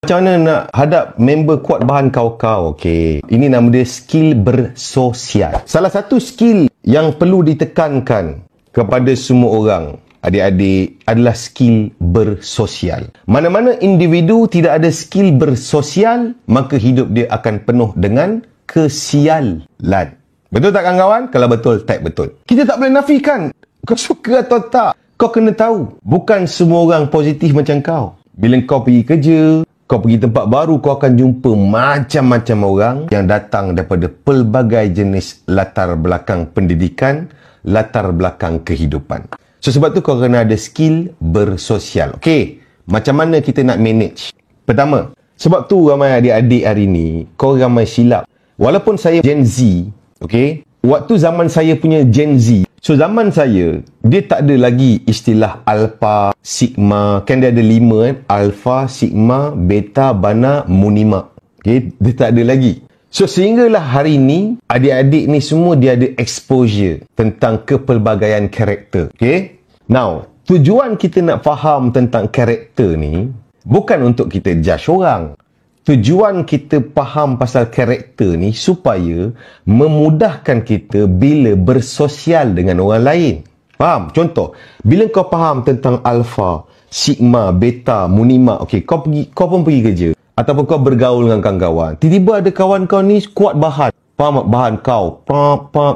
Macam mana nak hadap member kuat bahan kau-kau? Okey, ini nama dia skill bersosial. Salah satu skill yang perlu ditekankan kepada semua orang, adik-adik, adalah skill bersosial. Mana-mana individu tidak ada skill bersosial, maka hidup dia akan penuh dengan kesialan. Betul tak kawan-kawan? Kalau betul, type betul. Kita tak boleh nafikan. Kau suka atau tak, kau kena tahu, bukan semua orang positif macam kau. Bila kau pergi kerja, kau pergi tempat baru, kau akan jumpa macam-macam orang yang datang daripada pelbagai jenis latar belakang pendidikan, latar belakang kehidupan. So, sebab tu kau kena ada skill bersosial. Okey, macam mana kita nak manage? Pertama, sebab tu ramai adik-adik hari ni, kau ramai silap. Walaupun saya Gen Z, okey, waktu zaman saya punya Gen Z, so zaman saya, dia tak ada lagi istilah alpha, sigma. Kan dia ada 5 kan? Alpha, sigma, beta, bana, munima. Okay? Dia tak ada lagi. So sehinggalah hari ni, adik-adik ni semua dia ada exposure tentang kepelbagaian karakter. Okay? Now, tujuan kita nak faham tentang karakter ni, bukan untuk kita judge orang. Tujuan kita faham pasal karakter ni supaya memudahkan kita bila bersosial dengan orang lain. Faham? Contoh, bila kau faham tentang alpha, sigma, beta, munima, okey, kau pun pergi kerja ataupun kau bergaul dengan kawan-kawan. Tiba-tiba ada kawan kau ni kuat bahan. Faham tak? Bahan kau.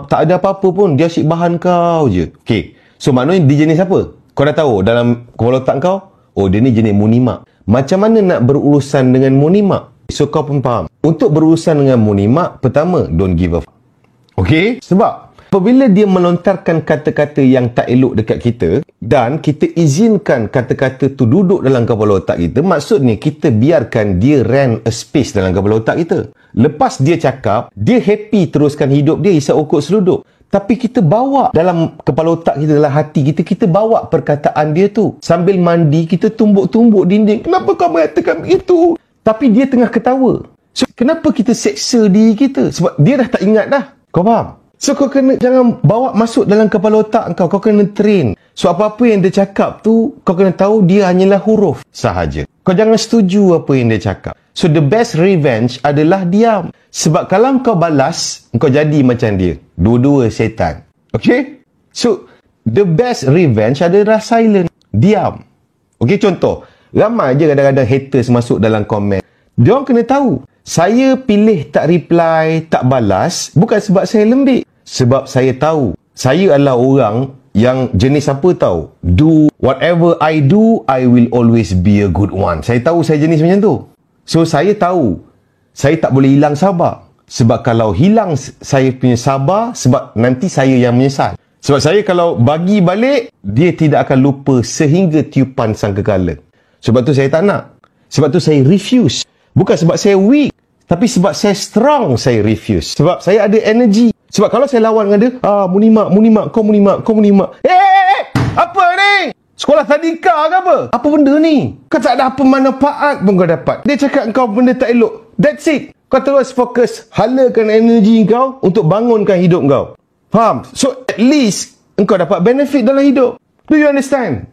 Tak ada apa-apa pun, dia asyik bahan kau je. Okey. So maknanya dia jenis apa? Kau dah tahu dalam kepala otak kau, oh dia ni jenis munima. Macam mana nak berurusan dengan munimak? So kau pun faham. Untuk berurusan dengan munimak, pertama, don't give a f***. Okay? Sebab apabila dia melontarkan kata-kata yang tak elok dekat kita dan kita izinkan kata-kata tu duduk dalam kepala otak kita, maksudnya kita biarkan dia rent a space dalam kepala otak kita. Lepas dia cakap, dia happy teruskan hidup dia, isap okok seluduk. Tapi kita bawa dalam kepala otak kita, dalam hati kita, kita bawa perkataan dia tu. Sambil mandi, kita tumbuk-tumbuk dinding. Kenapa kau mengatakan begitu? Tapi dia tengah ketawa. So, kenapa kita seksa diri kita? Sebab dia dah tak ingat dah. Kau faham? So, kau kena jangan bawa masuk dalam kepala otak kau. Kau kena train. So, apa-apa yang dia cakap tu, kau kena tahu dia hanyalah huruf sahaja. Kau jangan setuju apa yang dia cakap. So, the best revenge adalah diam. Sebab kalau kau balas, kau jadi macam dia. Dua-dua setan. Okay? So, the best revenge adalah silent. Diam. Okay, contoh. Ramai je kadang-kadang haters masuk dalam komen. Dia orang kena tahu. Saya pilih tak reply, tak balas, bukan sebab saya lembik. Sebab saya tahu. Saya adalah orang yang jenis apa tahu? Do whatever I do, I will always be a good one. Saya tahu saya jenis macam tu. So, saya tahu. Saya tak boleh hilang sabar. Sebab kalau hilang saya punya sabar, sebab nanti saya yang menyesal. Sebab saya kalau bagi balik, dia tidak akan lupa sehingga tiupan sangkakala. Sebab tu saya tak nak. Sebab tu saya refuse. Bukan sebab saya weak, tapi sebab saya strong saya refuse. Sebab saya ada energy. Sebab kalau saya lawan dengan dia, munimak, kau munimak. Apa ni? Sekolah tadika ke apa? Apa benda ni? Kau tak ada apa manfaat pun kau dapat. Dia cakap kau benda tak elok. That's it. Kau terus fokus, halakan energi kau untuk bangunkan hidup kau. Faham? So, at least, engkau dapat benefit dalam hidup. Do you understand?